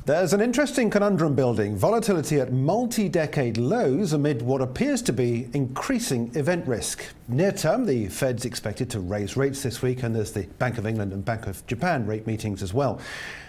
There's an interesting conundrum building. Volatility at multi-decade lows amid what appears to be increasing event risk. Near term, the Fed's expected to raise rates this week, and there's the Bank of England and Bank of Japan rate meetings as well.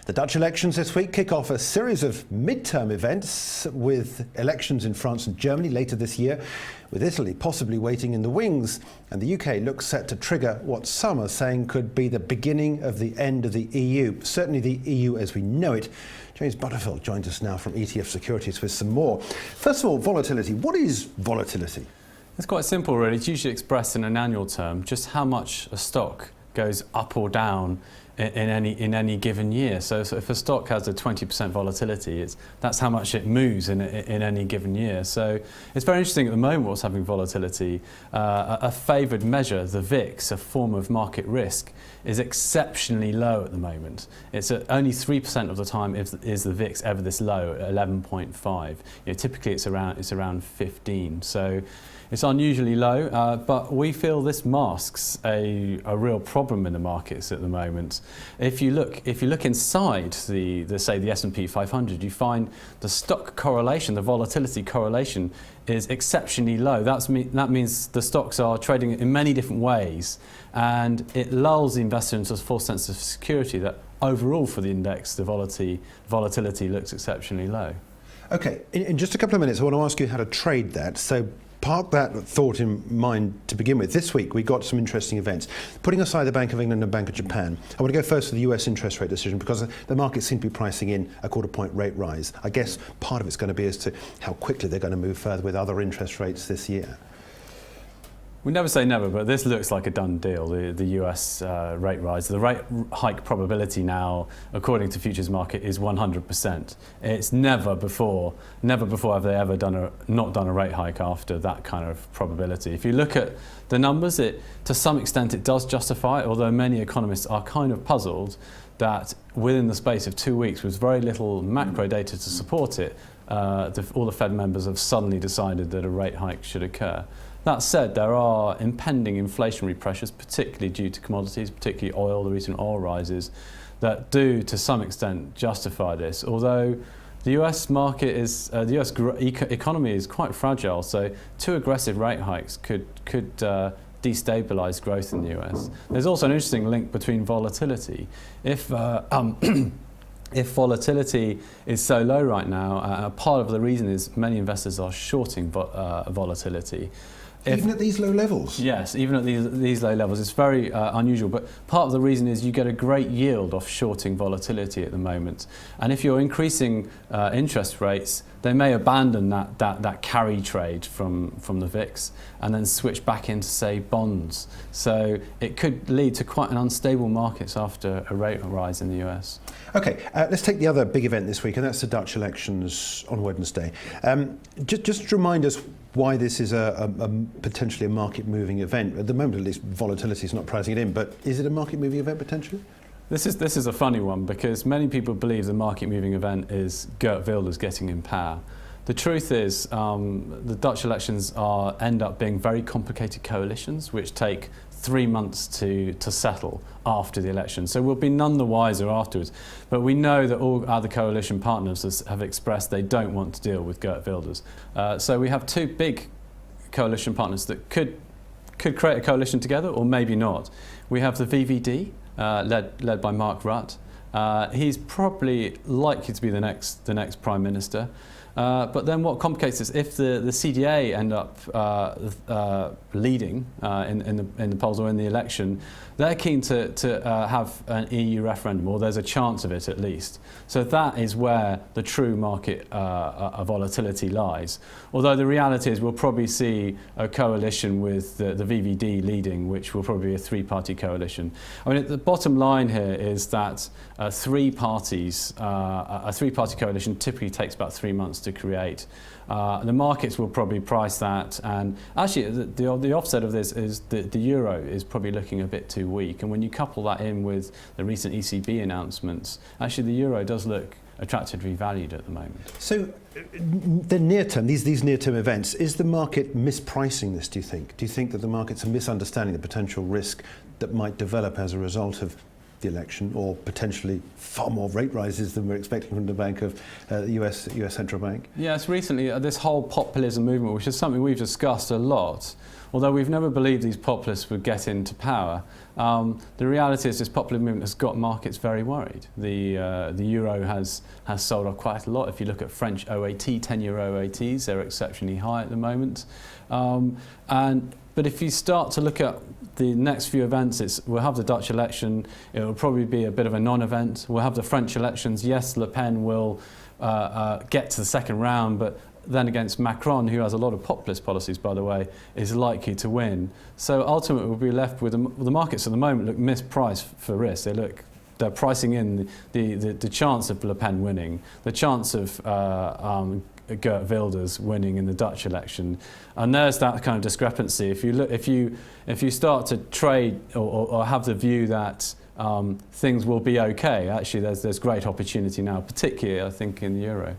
The Dutch elections this week kick off a series of midterm events with elections in France and Germany later this year, with Italy possibly waiting in the wings. And the UK looks set to trigger what some are saying could be the beginning of the end of the EU. Certainly the EU as we know it. James Butterfill joins us now from ETF Securities with some more. First of all, volatility. What is volatility? It's quite simple, really. It's usually expressed in an annual term, just how much a stock goes up or down in any given year. So if a stock has a 20% volatility, that's how much it moves in any given year. So it's very interesting at the moment what's having volatility. A favoured measure, the VIX, a form of market risk, is exceptionally low at the moment. It's at only 3% of the time is the VIX ever this low, at 11.5. Typically it's around 15. So it's unusually low, but we feel this masks a real problem in the markets at the moment. If you look inside the S&P 500, you find the stock correlation, the volatility correlation, is exceptionally low. That means the stocks are trading in many different ways, and it lulls the investor into a false sense of security that overall for the index, the volatility looks exceptionally low. Okay, in just a couple of minutes, I want to ask you how to trade that. So park that thought in mind to begin with. This week we got some interesting events. Putting aside the Bank of England and Bank of Japan, I want to go first to the US interest rate decision because the markets seem to be pricing in a quarter-point rate rise. I guess part of it's going to be as to how quickly they're going to move further with other interest rates this year. We never say never, but this looks like a done deal, the US rate rise. The rate hike probability now, according to futures market, is 100%. It's never before have they ever not done a rate hike after that kind of probability. If you look at the numbers, to some extent it does justify it, although many economists are kind of puzzled that within the space of 2 weeks, with very little macro data to support it, all the Fed members have suddenly decided that a rate hike should occur. That said, there are impending inflationary pressures, particularly due to commodities, particularly oil, the recent oil rises, that do to some extent justify this. Although the US market the US economy is quite fragile, so two aggressive rate hikes could destabilize growth in the US. There's also an interesting link between volatility. If volatility is so low right now, part of the reason is many investors are shorting volatility. Even at these low levels? Yes, even at these low levels. It's very unusual, but part of the reason is you get a great yield off shorting volatility at the moment. And if you're increasing interest rates, they may abandon that carry trade from the VIX and then switch back into, say, bonds. So it could lead to quite an unstable markets after a rate rise in the US. Okay, let's take the other big event this week, and that's the Dutch elections on Wednesday. Just remind us why this is potentially a market-moving event. At the moment, at least, volatility is not pricing it in, but is it a market-moving event potentially? This is a funny one because many people believe the market-moving event is Geert Wilders getting in power. The truth is the Dutch elections end up being very complicated coalitions which take 3 months to settle after the election. So we'll be none the wiser afterwards. But we know that all other coalition partners have expressed they don't want to deal with Geert Wilders. So we have two big coalition partners that could create a coalition together, or maybe not. We have the VVD, led by Mark Rutte. He's probably likely to be the next Prime Minister. But then what complicates this, if the CDA end up leading in the polls or in the election, they're keen to have an EU referendum, or there's a chance of it at least. So that is where the true market volatility lies. Although the reality is we'll probably see a coalition with the VVD leading, which will probably be a three-party coalition. I mean, the bottom line here is that a three-party coalition typically takes about 3 months to create. The markets will probably price that, and actually the offset of this is that the euro is probably looking a bit too weak, and when you couple that in with the recent ECB announcements, actually the euro does look attractively valued at the moment. So the near term, these near-term events, is the market mispricing this, do you think? Do you think that the markets are misunderstanding the potential risk that might develop as a result of the election, or potentially far more rate rises than we're expecting from the Bank of the US Central Bank? Yes, recently this whole populism movement, which is something we've discussed a lot, although we've never believed these populists would get into power, the reality is this popular movement has got markets very worried. The euro has sold off quite a lot. If you look at French OAT, 10-year OATs, they're exceptionally high at the moment. But if you start to look at the next few events, we'll have the Dutch election. It will probably be a bit of a non-event. We'll have the French elections. Yes, Le Pen will get to the second round, but then against Macron, who has a lot of populist policies, by the way, is likely to win. So ultimately, we'll be left with the markets at the moment look mispriced for risk. They're pricing in the chance of Le Pen winning, the chance of Geert Wilders winning in the Dutch election, and there's that kind of discrepancy. If you start to trade or have the view that things will be okay, actually there's great opportunity now, particularly I think in the euro.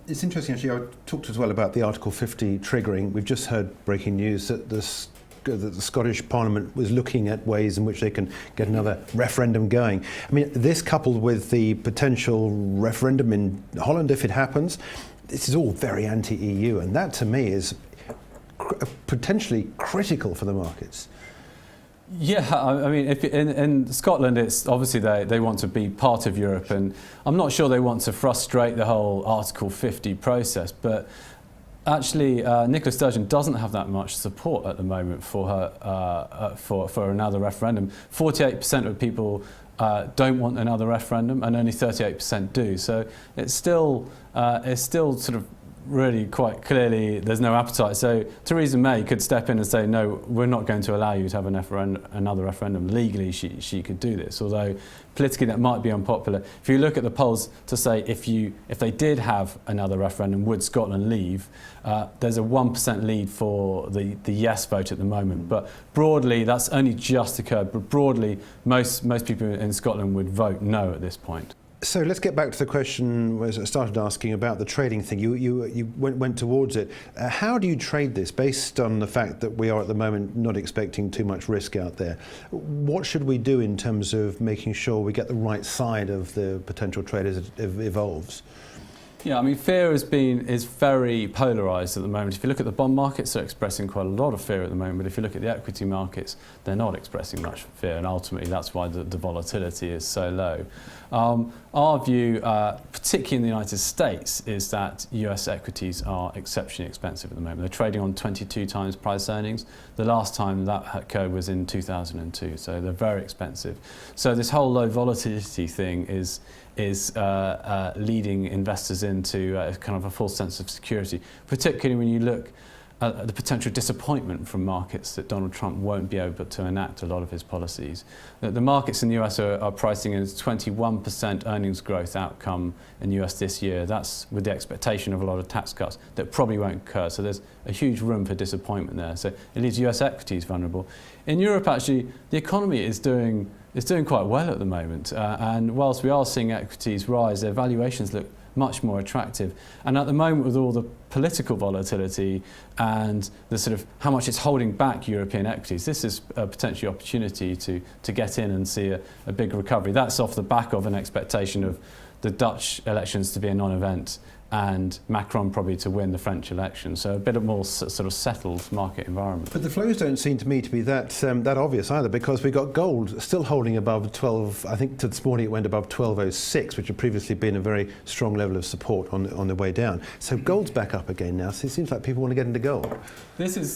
It's interesting, actually. I talked as well about the Article 50 triggering. We've just heard breaking news that the Scottish Parliament was looking at ways in which they can get another referendum going. I mean, this coupled with the potential referendum in Holland, if it happens, this is all very anti-EU, and that to me is potentially critical for the markets. Yeah, I mean, in Scotland, it's obviously they want to be part of Europe, and I'm not sure they want to frustrate the whole Article 50 process, but actually, Nicola Sturgeon doesn't have that much support at the moment for her for another referendum. 48% of people don't want another referendum, and only 38% do. So it's still sort of really quite clearly there's no appetite. So Theresa May could step in and say, no, we're not going to allow you to have another referendum. Legally, she could do this, although politically that might be unpopular. If you look at the polls to say if they did have another referendum, would Scotland leave? There's a 1% lead for the yes vote at the moment. But broadly, that's only just occurred. But broadly, most people in Scotland would vote no at this point. So let's get back to the question as I started asking about the trading thing. You went towards it. How do you trade this based on the fact that we are at the moment not expecting too much risk out there? What should we do in terms of making sure we get the right side of the potential trade as it evolves? Yeah, I mean, fear is very polarised at the moment. If you look at the bond markets, they're expressing quite a lot of fear at the moment. But if you look at the equity markets, they're not expressing much fear, and ultimately that's why the volatility is so low. Our view, particularly in the United States, is that US equities are exceptionally expensive at the moment. They're trading on 22 times price earnings. The last time that occurred was in 2002, so they're very expensive. So this whole low volatility thing is leading investors into kind of a false sense of security, particularly when you look at the potential disappointment from markets that Donald Trump won't be able to enact a lot of his policies. The markets in the US are pricing in a 21% earnings growth outcome in the US this year. That's with the expectation of a lot of tax cuts that probably won't occur. So there's a huge room for disappointment there. So it leaves US equities vulnerable. In Europe, actually, the economy is doing quite well at the moment. And whilst we are seeing equities rise, their valuations look much more attractive. And at the moment, with all the political volatility and the sort of how much it's holding back European equities, this is a potential opportunity to get in and see a big recovery. That's off the back of an expectation of the Dutch elections to be a non-event and Macron probably to win the French election. So a bit of more sort of settled market environment. But the flows don't seem to me to be that obvious either, because we got gold still holding above 12. I think this morning it went above 12.06, which had previously been a very strong level of support on the way down. So gold's back up again now. So it seems like people want to get into gold. This is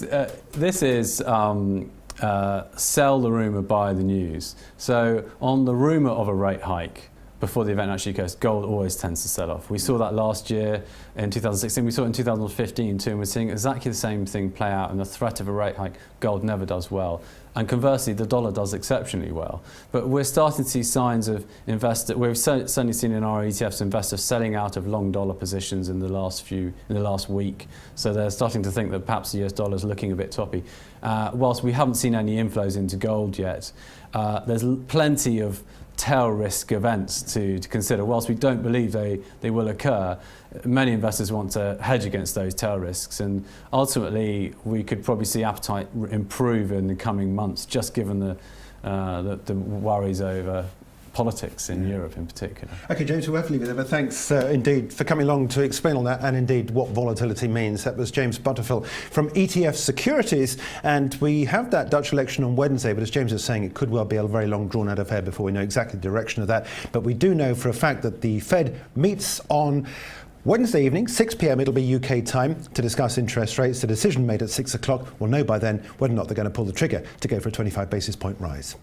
sell the rumour, buy the news. So on the rumour of a rate hike, before the event actually goes, gold always tends to sell off. We saw that last year in 2016, we saw it in 2015 too, and we're seeing exactly the same thing play out. And the threat of a rate hike, gold never does well. And conversely, the dollar does exceptionally well. But we're starting to see signs of we've certainly seen in our ETFs investors selling out of long dollar positions in the last week. So they're starting to think that perhaps the US dollar is looking a bit toppy. Whilst we haven't seen any inflows into gold yet, there's plenty of tail risk events to consider. Whilst we don't believe they will occur, many investors want to hedge against those tail risks, and ultimately we could probably see appetite improve in the coming months, just given the worries over politics in Europe in particular. OK, James, we'll have to leave it there, but thanks indeed for coming along to explain all that and indeed what volatility means. That was James Butterfill from ETF Securities, and we have that Dutch election on Wednesday, but as James is saying, it could well be a very long drawn-out affair before we know exactly the direction of that. But we do know for a fact that the Fed meets on Wednesday evening, 6 p.m. it'll be UK time, to discuss interest rates. The decision made at 6 o'clock. We'll know by then whether or not they're going to pull the trigger to go for a 25 basis point rise.